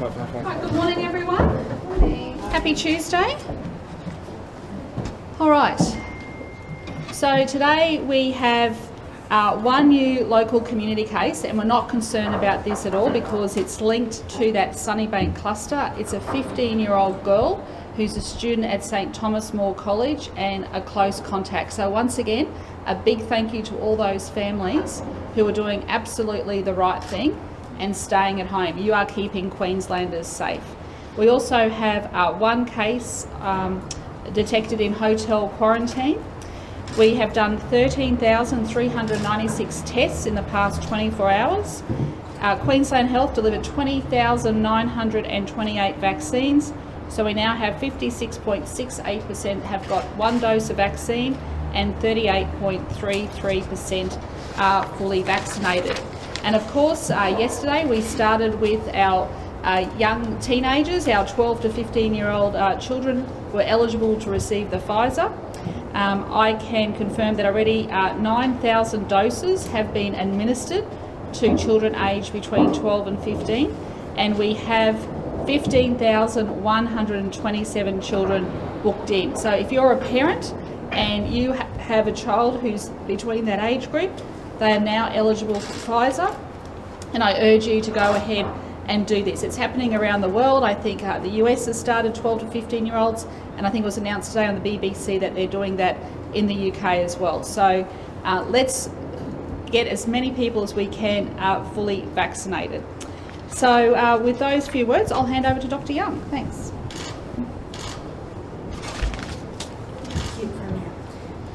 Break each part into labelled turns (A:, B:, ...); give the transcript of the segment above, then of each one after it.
A: Right, good morning, everyone. Happy Tuesday. All right. So today we have one new local community case, and we're not concerned about this at all because it's linked to that Sunnybank cluster. It's a 15-year-old girl who's a student at St Thomas More College and a close contact. So once again, a big thank you to all those families who are doing absolutely the right thing and staying at home. You are keeping Queenslanders safe. We also have one case detected in hotel quarantine. We have done 13,396 tests in the past 24 hours. Queensland Health delivered 20,928 vaccines. So we now have 56.68% have got one dose of vaccine and 38.33% are fully vaccinated. And of course, yesterday we started with our young teenagers. Our 12 to 15-year-old children were eligible to receive the Pfizer. I can confirm that already 9,000 doses have been administered to children aged between 12 and 15, and we have 15,127 children booked in. So if you're a parent and you have a child who's between that age group, they are now eligible for Pfizer, and I urge you to go ahead and do this. It's happening around the world. I think the US has started 12 to 15-year-olds, and I think it was announced today on the BBC that they're doing that in the UK as well. So let's get as many people as we can fully vaccinated. So with those few words, I'll hand over to Dr. Young. Thanks.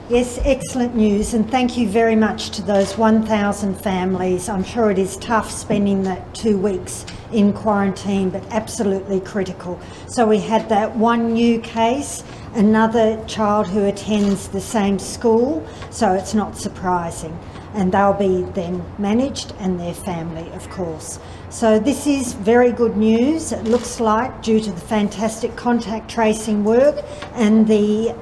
B: Yes, excellent news, and thank you very much to those 1,000 families. I'm sure it is tough spending that 2 weeks in quarantine, but absolutely critical. So we had that one new case, another child who attends the same school, so it's not surprising. And they'll be then managed, and their family, of course. So this is very good news, it looks like, due to the fantastic contact tracing work and the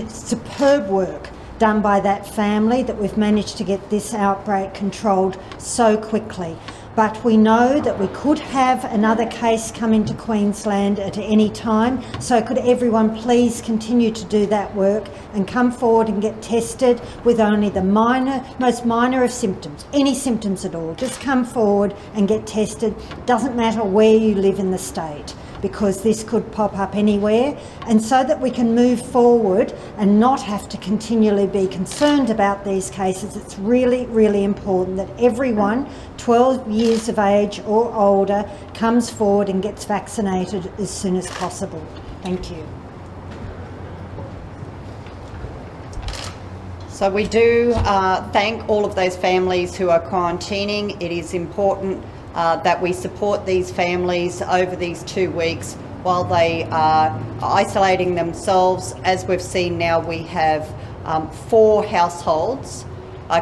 B: superb work done by that family, that we've managed to get this outbreak controlled so quickly. But we know that we could have another case come into Queensland at any time, so could everyone please continue to do that work and come forward and get tested with only the most minor of symptoms, any symptoms at all. Just come forward and get tested. Doesn't matter where you live in the state, because this could pop up anywhere, and so that we can move forward and not have to continually be concerned about these cases, it's really, really important that everyone 12 years of age or older comes forward and gets vaccinated as soon as possible. Thank you.
C: So we do thank all of those families who are quarantining. It is important that we support these families over these 2 weeks while they are isolating themselves. As we've seen now, we have 4 households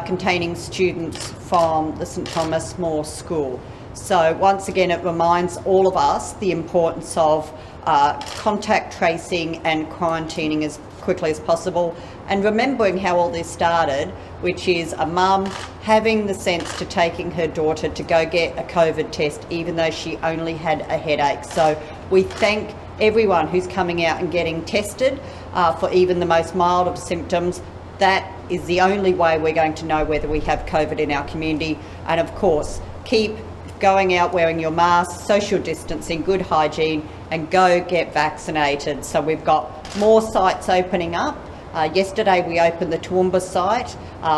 C: containing students from the St Thomas More School. So once again, it reminds all of us the importance of contact tracing and quarantining as quickly as possible, and remembering how all this started, which is a mum having the sense to taking her daughter to go get a COVID test even though she only had a headache. So we thank everyone who's coming out and getting tested for even the most mild of symptoms. That is the only way we're going to know whether we have COVID in our community. And of course, keep going out wearing your mask, social distancing, good hygiene, and go get vaccinated. So we've got more sites opening up. Yesterday we opened the Toowoomba site.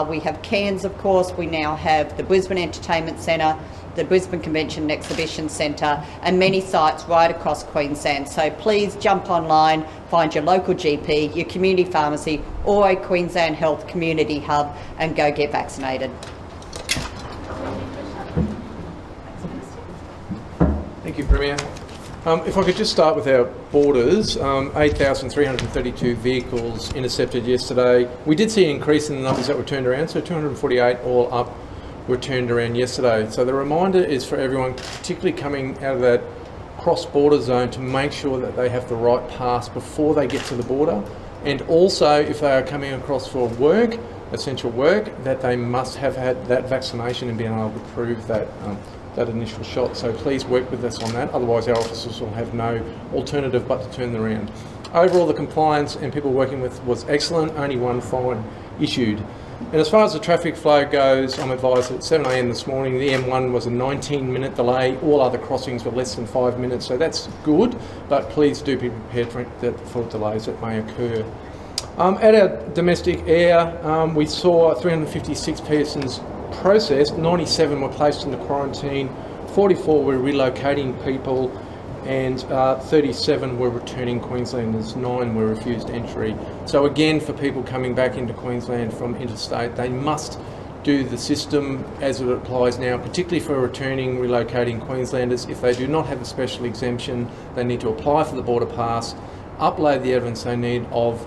C: We have Cairns, of course. We now have the Brisbane Entertainment Centre, the Brisbane Convention and Exhibition Centre, and many sites right across Queensland. So please jump online, find your local GP, your community pharmacy, or a Queensland Health Community Hub, and go get vaccinated.
D: Thank you, Premier. If I could just start with our borders, 8,332 vehicles intercepted yesterday. We did see an increase in the numbers that were turned around, so 248 all up were turned around yesterday. So the reminder is for everyone, particularly coming out of that cross-border zone, to make sure that they have the right pass before they get to the border, and also if they are coming across for work, essential work, that they must have had that vaccination and been able to prove that that initial shot. So please work with us on that, otherwise our officers will have no alternative but to turn them around. Overall, the compliance and people working with was excellent, only one fine issued. And as far as the traffic flow goes, I'm advised at 7 a.m. this morning, the M1 was a 19-minute delay. All other crossings were less than 5 minutes, so that's good, but please do be prepared for delays that may occur. At our domestic air, we saw 356 persons processed, 97 were placed into quarantine, 44 were relocating people, and 37 were returning Queenslanders, 9 were refused entry. So again, for people coming back into Queensland from interstate, they must do the system as it applies now, particularly for returning, relocating Queenslanders. If they do not have a special exemption, they need to apply for the border pass, upload the evidence they need of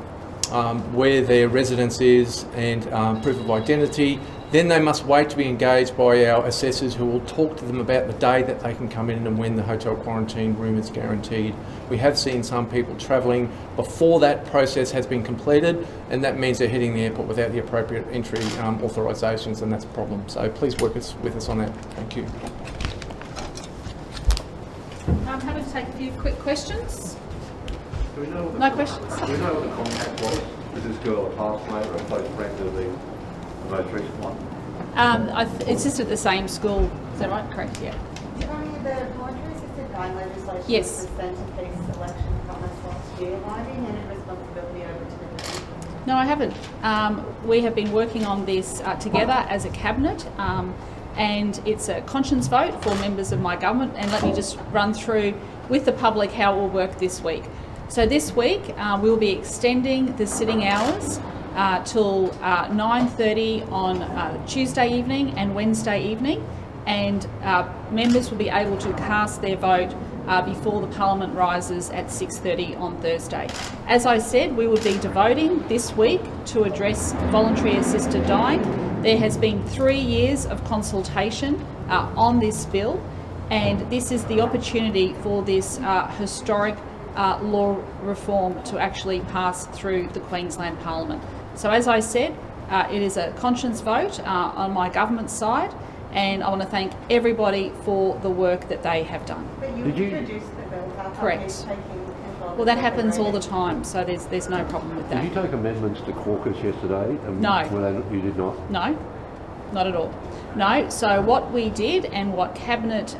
D: where their residence is and proof of identity. Then they must wait to be engaged by our assessors, who will talk to them about the day that they can come in and when the hotel quarantine room is guaranteed. We have seen some people travelling before that process has been completed, and that means they're hitting the airport without the appropriate entry authorisations, and that's a problem. So please work with us on that. Thank you.
A: I'm happy to take a few quick questions.
E: Do we know what the
A: No questions?
E: Do we know what the contact was? Was this girl a classmate or a close friend of the most recent one?
A: It's just at the same school. Is that right? Correct, yeah.
F: Tony, the voluntary assisted dying legislation
A: Yes.
F: was the centrepiece election promised last year. Why do you hand your responsibility over to the
A: No, I haven't. We have been working on this together as a cabinet, and it's a conscience vote for members of my government. And let me just run through with the public how it will work this week. So this week we'll be extending the sitting hours till 9:30 on Tuesday evening and Wednesday evening, and members will be able to cast their vote before the Parliament rises at 6:30 on Thursday. As I said, we will be devoting this week to address voluntary assisted dying. There has been 3 years of consultation on this bill, and this is the opportunity for this historic law reform to actually pass through the Queensland Parliament. So as I said, it is a conscience vote on my government side, and I want to thank everybody for the work that they have done.
F: But you introduced the bill. How come
A: Correct.
F: you're taking control?
A: Well, that happens all the time, so there's no problem with
E: Did you
A: that.
E: take amendments to caucus yesterday?
A: No.
E: You did not?
A: No, not at all. No, so what we did and what Cabinet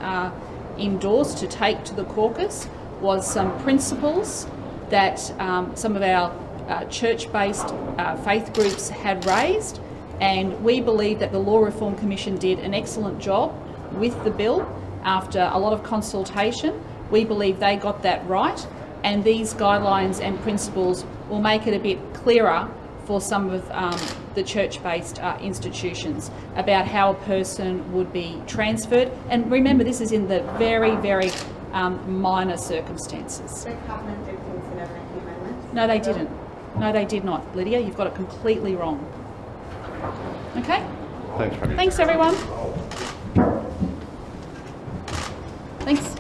A: endorsed to take to the caucus was some principles that some of our church-based faith groups had raised, and we believe that the Law Reform Commission did an excellent job with the bill. After a lot of consultation, we believe they got that right, and these guidelines and principles will make it a bit clearer for some of the church-based institutions about how a person would be transferred. And remember, this is in the very, very minor circumstances.
F: The Cabinet did consider making amendments?
A: No, they didn't. No, they did not. Lydia, you've got it completely wrong. Okay?
E: Thanks, Frank.
A: Thanks, everyone. Thanks.